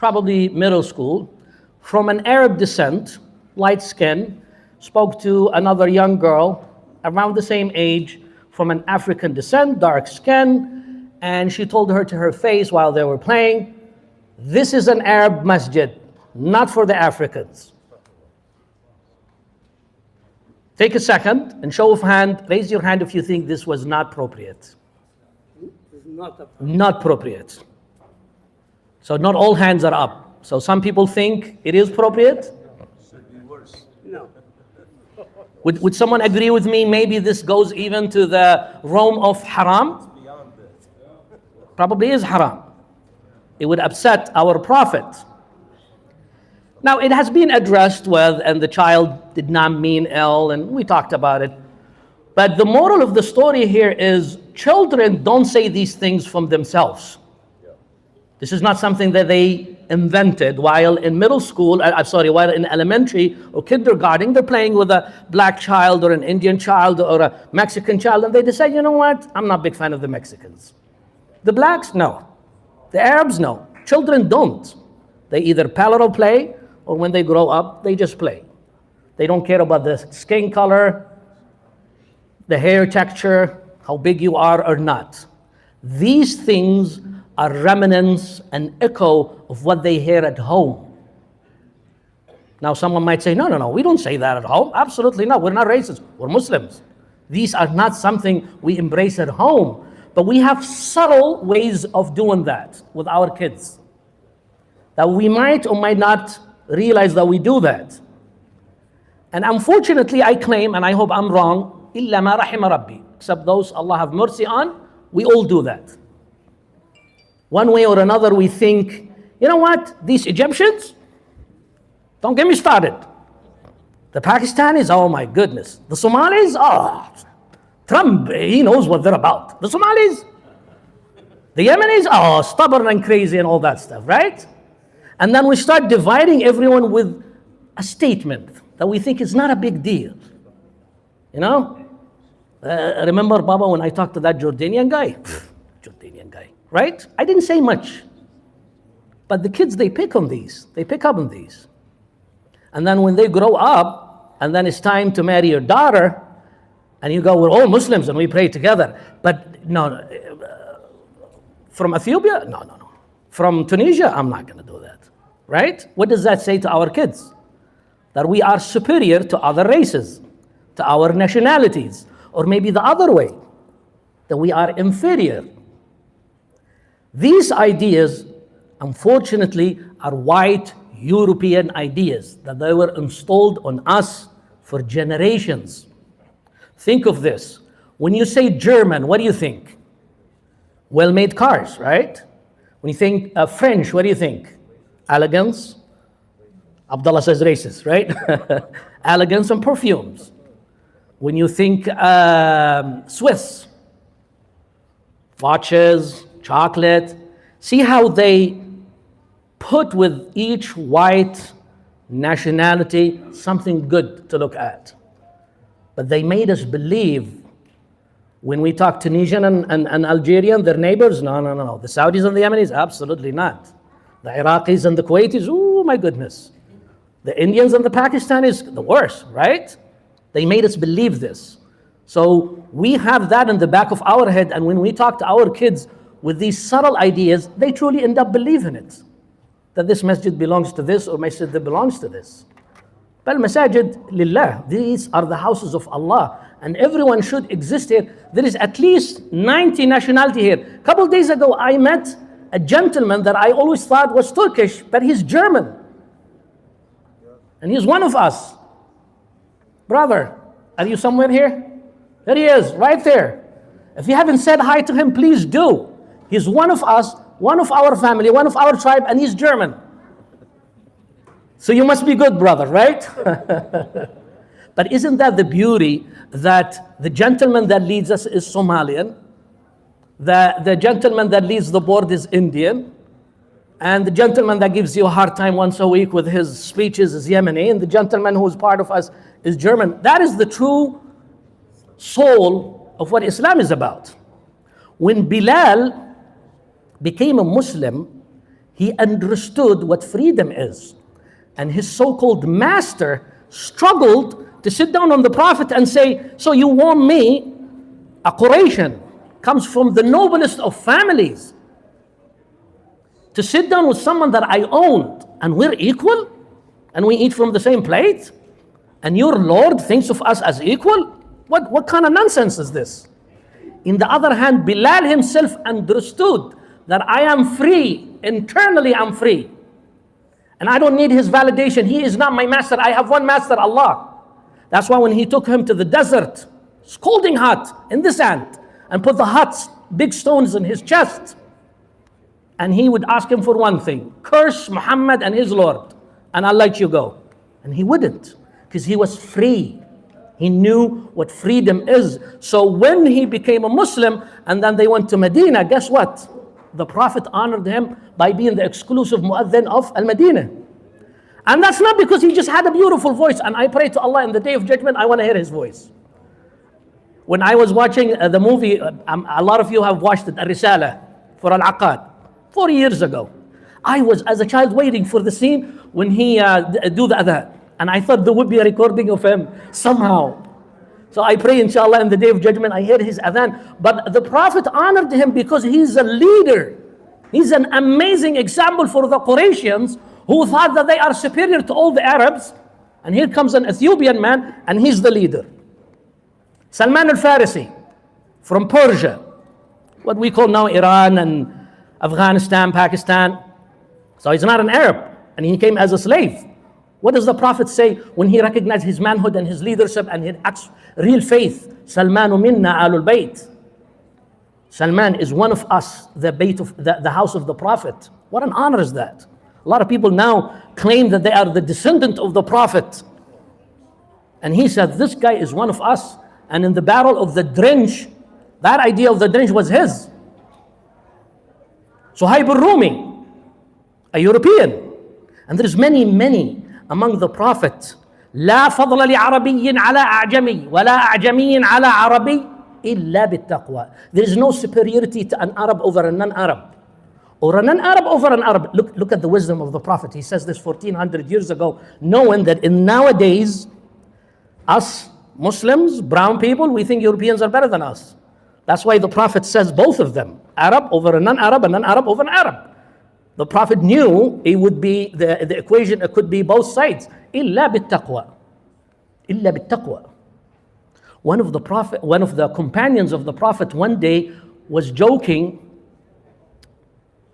probably middle school, from an Arab descent, light skin, spoke to another young girl around the same age from an African descent, dark skin, and she told her to her face while they were playing, "This is an Arab masjid, not for the Africans." Take a second and show of hand, raise your hand if you think this was not appropriate. Not appropriate. So not all hands are up. So some people think it is appropriate. Should be worse. No. Would someone agree with me? Maybe this goes even to the realm of haram? It's beyond that. Probably is haram. It would upset our Prophet. Now it has been addressed with, and the child did not mean ill, and we talked about it. But the moral of the story here is children don't say these things from themselves. This is not something that they invented while in middle school, while in elementary or kindergarten, they're playing with a black child or an Indian child or a Mexican child, and they decide, you know what, I'm not a big fan of the Mexicans. The blacks, no. The Arabs, no. Children don't. They either parallel play, or when they grow up, they just play. They don't care about the skin color, the hair texture, how big you are or not. These things are remnants and echo of what they hear at home. Now someone might say, no, we don't say that at home. Absolutely not, we're not racist, we're Muslims. These are not something we embrace at home, but we have subtle ways of doing that with our kids, that we might or might not realize that we do that. And unfortunately, I claim, and I hope I'm wrong, إِلَّا مَا رَحِمَ رَبِّي, except those Allah have mercy on, we all do that. One way or another, we think, you know what, these Egyptians, don't get me started. The Pakistanis, oh my goodness. The Somalis, Trump, he knows what they're about. The Somalis, the Yemenis, stubborn and crazy and all that stuff, right? And then we start dividing everyone with a statement that we think is not a big deal. You know? Remember, Baba, when I talked to that Jordanian guy? Jordanian guy, right? I didn't say much. But the kids, they pick on these. They pick up on these. And then when they grow up, and then it's time to marry your daughter, and you go, we're all Muslims and we pray together. But no, from Ethiopia? No. From Tunisia? I'm not going to do that. Right? What does that say to our kids? That we are superior to other races, to our nationalities, or maybe the other way, that we are inferior. These ideas, unfortunately, are white European ideas that they were installed on us for generations. Think of this. When you say German, what do you think? Well-made cars, right? When you think French, what do you think? Elegance. Abdullah says racist, right? Elegance and perfumes. When you think Swiss, watches, chocolate. See how they put with each white nationality something good to look at. But they made us believe when we talk Tunisian and Algerian, their neighbors, no. The Saudis and the Yemenis, absolutely not. The Iraqis and the Kuwaitis, oh my goodness. The Indians and the Pakistanis, the worst, right? They made us believe this. So we have that in the back of our head, and when we talk to our kids with these subtle ideas, they truly end up believing it. That this masjid belongs to this, or masjid that belongs to this. But masajid lillah, these are the houses of Allah, and everyone should exist here. There is at least 90 nationality here. A couple of days ago, I met a gentleman that I always thought was Turkish, but he's German. And he's one of us. Brother, are you somewhere here? There he is, right there. If you haven't said hi to him, please do. He's one of us, one of our family, one of our tribe, and he's German. So you must be good, brother, right? But isn't that the beauty, that the gentleman that leads us is Somalian, the gentleman that leads the board is Indian, and the gentleman that gives you a hard time once a week with his speeches is Yemeni, and the gentleman who is part of us is German. That is the true soul of what Islam is about. When Bilal became a Muslim, He understood what freedom is. And his so-called master struggled to sit down on the Prophet and say, so you want me, a Quraysh, comes from the noblest of families, to sit down with someone that I owned, and we're equal, and we eat from the same plate, and your Lord thinks of us as equal? What kind of nonsense is this? In the other hand, Bilal himself understood that I am free, internally I'm free. And I don't need his validation. He is not my master. I have one master, Allah. That's why when he took him to the desert, scalding hot in the sand, and put the hot big stones in his chest, and he would ask him for one thing: curse Muhammad and his Lord, and I'll let you go. And he wouldn't, because he was free. He knew what freedom is. So when he became a Muslim and then they went to Medina, guess what? The Prophet honored him by being the exclusive mu'adhin of Al-Medina. And that's not because he just had a beautiful voice. And I pray to Allah in the Day of Judgment, I want to hear his voice. When I was watching the movie, a lot of you have watched it, Ar-Risala for Al-Aqad, 4 years ago. I was, as a child, waiting for the scene when he do the adhan. And I thought there would be a recording of him somehow. So I pray, inshallah, in the Day of Judgment, I hear his adhan. But the Prophet honored him because he's a leader. He's an amazing example for the Qurayshans who thought that they are superior to all the Arabs. And here comes an Ethiopian man, and he's the leader. Salman al-Farisi from Persia, what we call now Iran and Afghanistan, Pakistan. So he's not an Arab, and he came as a slave. What does the Prophet say when he recognized his manhood and his leadership and his real faith? Salmanu minna alul bayt. Salman is one of us, the house of the Prophet. What an honor is that? A lot of people now claim that they are the descendant of the Prophet. And he said, this guy is one of us. And in the battle of the Drench, that idea of the Drench was his. Suhaib al-Rumi, a European. And there's many among the prophets. لا فضل لعربي على أعجمي ولا أعجمي على عربي إلا بالتقوى. There is no superiority to an Arab over a non-Arab, or a non-Arab over an Arab. Look at the wisdom of the Prophet. He says this 1400 years ago, knowing that in nowadays, us Muslims, brown people, we think Europeans are better than us. That's why the Prophet says both of them, Arab over a non-Arab and non-Arab over an Arab. The Prophet knew it would be the equation, it could be both sides. إلا بالتقوى. إلا بالتقوى. One of the companions of the Prophet one day was joking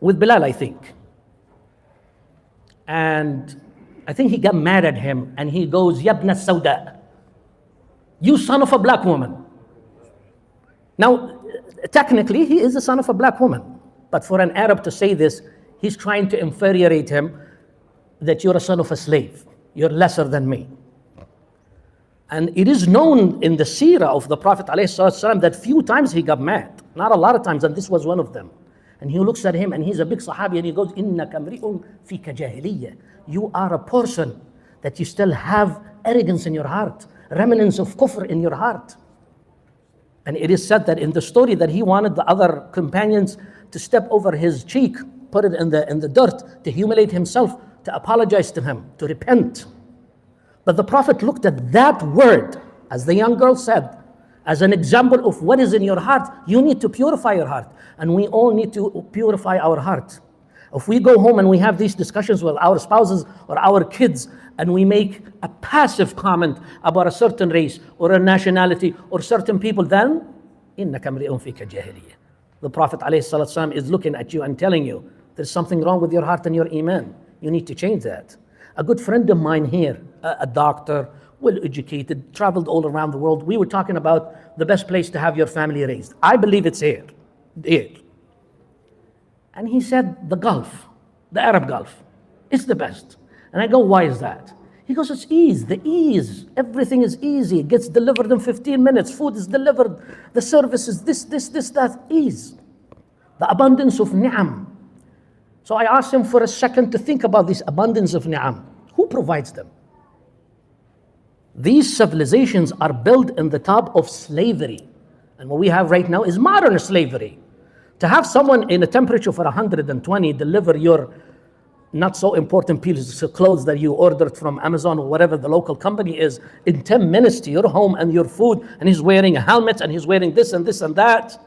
with Bilal, I think. And I think he got mad at him and he goes, Yabna Sauda, you son of a black woman. Now, technically, he is the son of a black woman. But for an Arab to say this, he's trying to infuriate him that you're a son of a slave. You're lesser than me. And it is known in the seerah of the Prophet ﷺ that few times he got mad. Not a lot of times, and this was one of them. And he looks at him, and he's a big Sahabi, and he goes, إِنَّكَ امْرِئٌ فِيكَ جَاهِلِيَّةٌ. You are a person that you still have arrogance in your heart, remnants of kufr in your heart. And it is said that in the story that he wanted the other companions to step over his cheek, put it in the dirt, to humiliate himself, to apologize to him, to repent. But the Prophet looked at that word, as the young girl said, as an example of what is in your heart. You need to purify your heart. And we all need to purify our heart. If we go home and we have these discussions with our spouses or our kids, and we make a passive comment about a certain race or a nationality or certain people, then إِنَّكَ امْرِئٌ فِيكَ جَاهِلِيَّةٌ. The Prophet ﷺ is looking at you and telling you, there's something wrong with your heart and your iman. You need to change that. A good friend of mine here, a doctor, well-educated, traveled all around the world. We were talking about the best place to have your family raised. I believe it's here. And he said, the Gulf, the Arab Gulf, is the best. And I go, why is that? He goes, it's ease, the ease. Everything is easy. It gets delivered in 15 minutes. Food is delivered. The service is this, that, ease. The abundance of ni'am. So I asked him for a second to think about this abundance of ni'am. Who provides them? These civilizations are built in the top of slavery. And what we have right now is modern slavery. To have someone in a temperature for 120 deliver your not so important pieces of clothes that you ordered from Amazon or whatever the local company is in 10 minutes to your home and your food, and he's wearing a helmet and he's wearing this and this and that,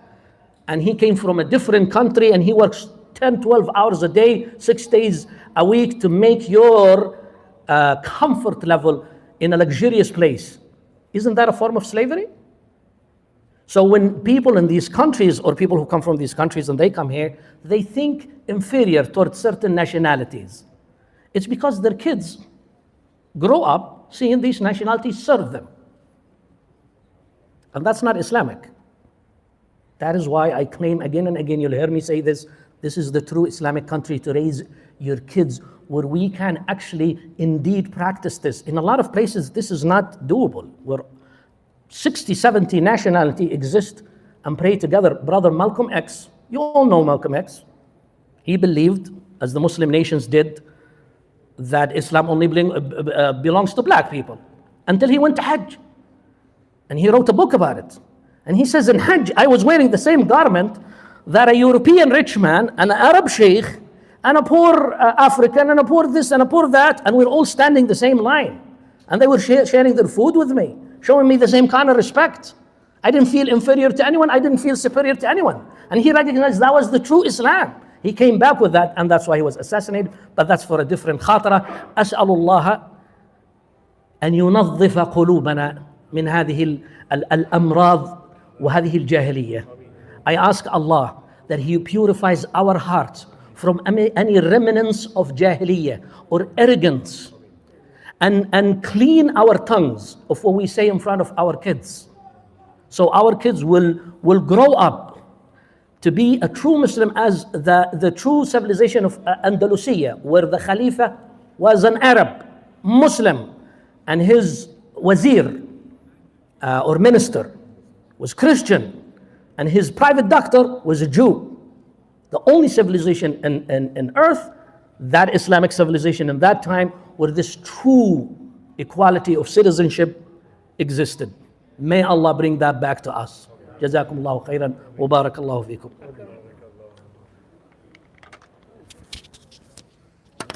and he came from a different country and he works 10, 12 hours a day, 6 days a week to make your comfort level in a luxurious place. Isn't that a form of slavery? So when people in these countries, or people who come from these countries and they come here, they think inferior towards certain nationalities. It's because their kids grow up seeing these nationalities serve them. And that's not Islamic. That is why I claim again and again, you'll hear me say this, this is the true Islamic country to raise your kids, where we can actually indeed practice this. In a lot of places, this is not doable, where 60, 70 nationality exist and pray together. Brother Malcolm X, you all know Malcolm X. He believed, as the Muslim nations did, that Islam only belongs to black people, until he went to Hajj. And he wrote a book about it. And he says, in Hajj, I was wearing the same garment that a European rich man, an Arab sheikh, and a poor African, and a poor this, and a poor that, and we're all standing the same line. And they were sharing their food with me, showing me the same kind of respect. I didn't feel inferior to anyone. I didn't feel superior to anyone. And he recognized that was the true Islam. He came back with that, and that's why he was assassinated. But that's for a different khatara. أسأل الله أن ينظف قلوبنا من هذه الأمراض وهذه الجاهلية. I ask Allah that He purifies our hearts from any remnants of jahiliyyah or arrogance, and clean our tongues of what we say in front of our kids. So our kids will grow up to be a true Muslim, as the true civilization of Andalusia, where the Khalifa was an Arab Muslim and his wazir or minister was Christian and his private doctor was a Jew. The only civilization in earth, that Islamic civilization in that time, where this true equality of citizenship existed. May Allah bring that back to us. Jazakumullahu khairan wa barakallahu fikum.